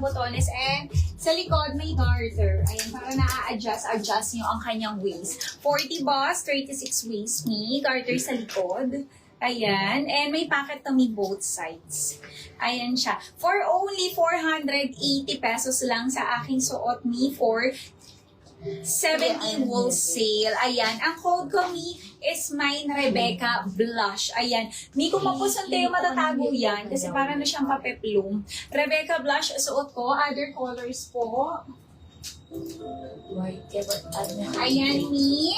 ng botones. And sa likod, may garter. Ayan, para na-adjust nyo ang kanyang waist. 40 boss, 36 waist me. Garter sa likod. Ayan. And may pocket to me both sides. Ayan siya. For only 480 pesos lang sa aking suot me for 70 wholesale. Ayan. Ang code ko mi is mine Rebecca Blush. Ayan. Mi kung mapusan tayo matatago yan kasi para na siyang papeplum. Rebecca Blush suot ko. Other colors po. Ayan mi.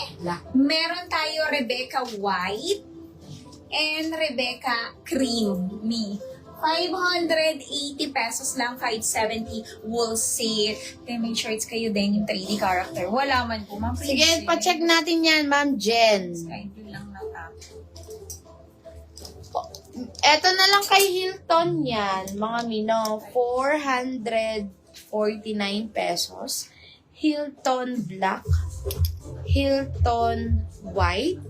Meron tayo Rebecca White and Rebecca Cream me. 580 pesos lang, 570 wholesale. Kaya may shirts kayo din, yung 3D character. Wala man po, ma'am. Sige, pa-check natin yan, Ma'am Jen. Sky blue lang na top. Eto na lang kay Hilton yan, mga mino. 449 pesos. Hilton Black, Hilton White,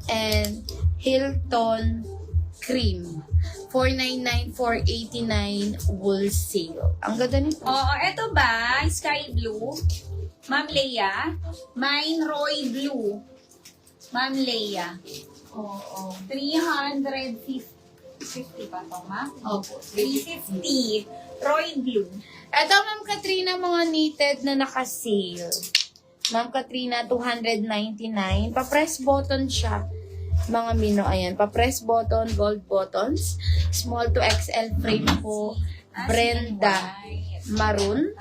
and Hilton Cream. 499, 489 wholesale. Ang ganda nito. Oo, eto ba? Sky blue. Ma'am Leia. Mine Roy Blue. Ma'am Leia. Oo. 350 pa to, ma'am? Opo. 350. Roy Blue. Eto, Ma'am Katrina, mga knitted na naka-sale. Ma'am Katrina, 299. Pa-press button siya. Mga mino, ayan. Pa-press button, gold buttons. Small to XL frame po. Brenda Maroon.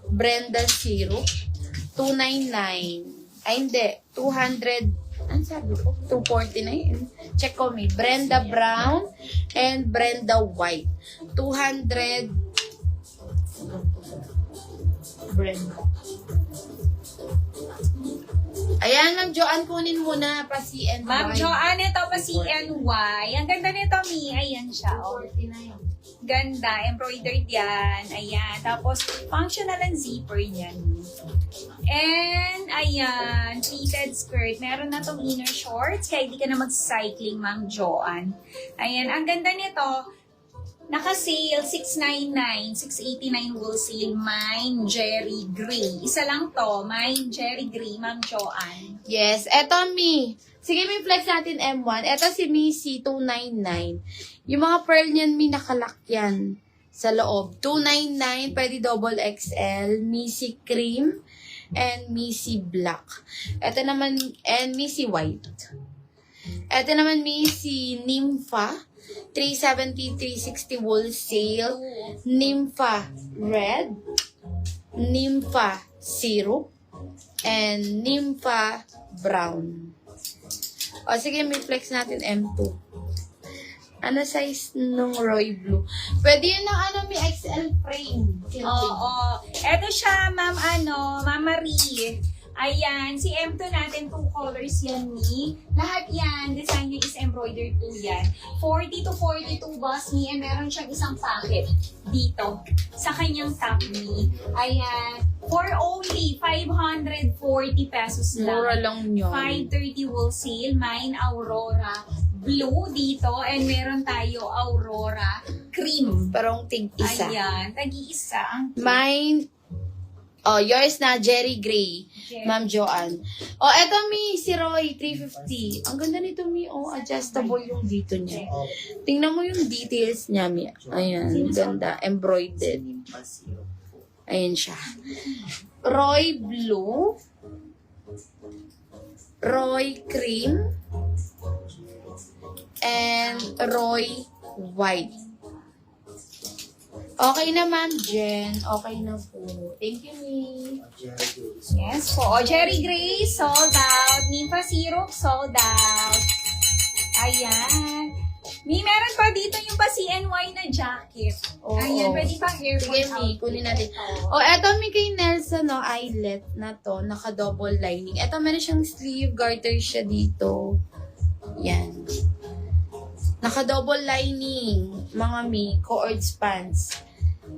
Brenda Syrup. 299. Ay, hindi. 200. Ano sabi ko? 249. Check ko me. Brenda Brown and Brenda White. 200. Brenda. Ayan, Ma'am Joanne, kunin muna pa CNY. Ma'am Joanne, ito pa CNY. Ang ganda nito, Mi. Ayan siya. Oh. 49. Ganda. Embroidered yan. Ayan. Tapos, functional and zipper yan. And, ayan. Pleated skirt. Meron na tong inner shorts. Kaya hindi ka na mag-cycling, Ma'am Joanne. Ayan. Ang ganda nito. Naka-sale, 699, 689 wholesale, mine Jerry Gray. Isa lang to, mine Jerry Gray, Ma'am Joanne. Yes, eto Mi. Sige, may flex natin M1. Eto si Missy, 299. Yung mga pearl niyan, Mi, nakalak yan sa loob. 299, pwede double XL, Missy Cream, and Missy Black. Eto naman, and Missy White. Eto naman, Missy Nympha. 370, 360 wholesale. Nympha Red. Nympha Syrup. And Nympha Brown. O, sige, may flex natin M2. Ano size nung Roy Blue? Pwede yun ng may XL frame. Oo. Eto siya, Ma'am Ma'am Marie. Ayan, si M2 natin, 2 colors yan, Mi. Lahat yan, design niya is embroidered po yan. 40 to 42 boss, Mi, and meron siyang isang packet dito sa kanyang top, Mi. Ayan, for only 540 pesos lang. Mura lang yun. 530 wholesale, mine Aurora Blue dito, and meron tayo Aurora Cream. Parang tig-isa. Ayan, tag-iisa. Mine, yours na, Jerry Gray. Ma'am Joanne. Eto Mi, si Roy, 350. Ang ganda nito Mi, adjustable yung dito niya. Tingnan mo yung details niya Mi. Ayan, ganda, embroidered. Ayan siya. Roy Blue. Roy Cream. And Roy White. Okay na, Ma'am Jen. Okay na po. Thank you, Mi. Yes po. Cherry Gray, sold out. Nympha Syrup, sold out. Ayan. Mi, meron pa dito yung pa CNY na jacket. Oo. Ayan, pwede pa hair. Sige, Mi. Kunin natin. Eto, Mi, kay Nelson, eyelet na to. Naka-double lining. Eto, meron siyang sleeve. Garter siya dito. Yan. Naka-double lining. Mga Mi, co-ords pants.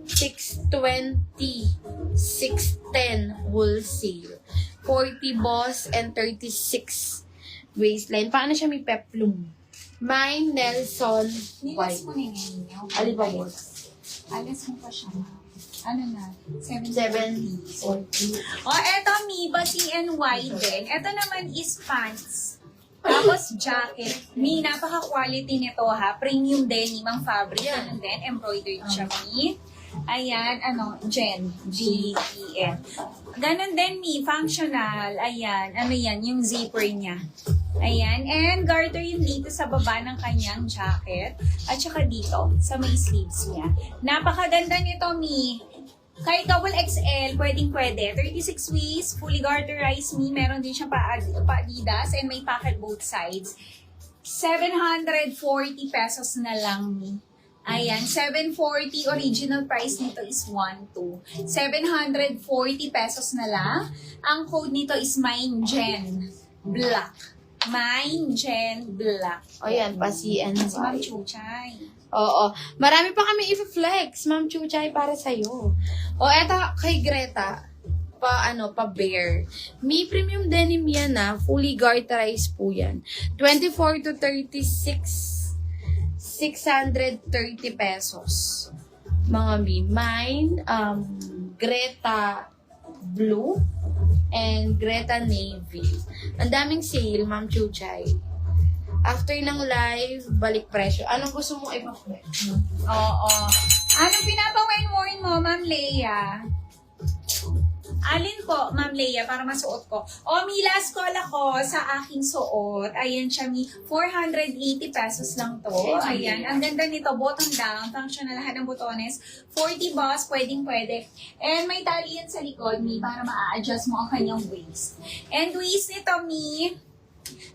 620, 610 wholesale. 40 boss and 36 waistline. Paano siya may peplum? Mine Nelson Nilas White. mo na ngayon. Ali ba boss? Alas mo pa siya. Ano na? 7:40. 7:40. Eto, Mi, basi and wide din. Eto naman is pants. Tapos jacket. Mi, napaka-quality nito ha. Premium denim ang fabric. Ganun din. Embroidered siya, Mi. Ayan, Jen. G-E-N. Ganun din, Mi. Functional. Ayan. Ano yan? Yung zipper niya. Ayan. And garter yung dito sa baba ng kanyang jacket. At saka dito, sa may sleeves niya. Napakaganda nito, Mi. Kahit double XL, pwedeng-pwede. 36 waist, fully garterized, Mi. Meron din siyang pa-Adidas and may pocket both sides. 740 pesos na lang, Mi. Ayan, 740. Original price nito is 1,2. 740 pesos na lang. Ang code nito is MindGen Black. MindGen Black. O yan, basi and Si Ma'am wide. Chuchay. Oo. Marami pa kami i-flex, Ma'am Chuchay, para sa'yo. O, eto, kay Greta, pa bear. Mi premium denim yan na, fully garterized po yan. 24 to 36, 630 pesos. Mga mi. Mine, Greta blue, and Greta navy. Ang daming sale, Ma'am Chuchay. After ng live, balik presyo. Anong gusto mong ipa-flex? Oo. Anong pinapawin-win mo, Ma'am Leia? Alin po, Ma'am Leia, para masuot ko? Mi, last call ako sa aking suot. Ayan siya, Mi. 480 pesos lang to. Ayan. Ang ganda nito, bottom down. Functional lahat ng botones. 40 boss, pwedeng-pwede. And may tali yan sa likod, Mi, para ma-adjust mo ang kanyang waist. And waist nito, Mi.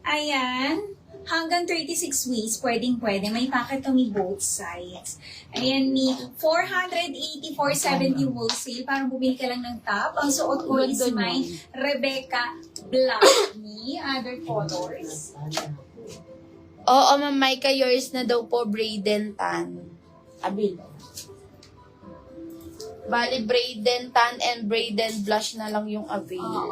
Ayan. Hanggang 36 waist, pwedeng-pwede. May pocket to, Mi, both sides. Ayan, Mi. 480, 470 wholesale. Parang bumili ka lang ng top. Ang suot ko is my Rebecca Black, Mi. Other colors. Oo, Ma'am Maika, yours na daw po, Braden Tan. Abil. Bali, Braden Tan and Braden Blush na lang yung avail.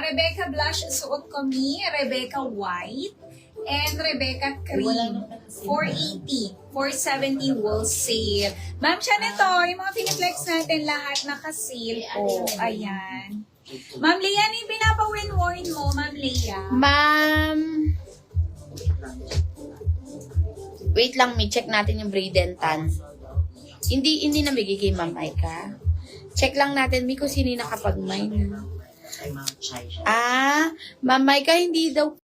Rebecca Blush, suot ko, Mi. Rebecca White. And Rebecca Cream. 480. 470 wholesale. Ma'am, siya nito. Yung mga piniflex natin lahat naka-sale po. Ayan. Ma'am Leia, ano yung pinapa-win-win mo, Ma'am Leia? Ma'am, wait lang, may check natin yung Braden Tan. Hindi nabigay kay Ma'am Maika. Check lang natin, Mi, kung sino nakapag-mine. Kay Ma'am Chai siya. Ma'am Maika, hindi daw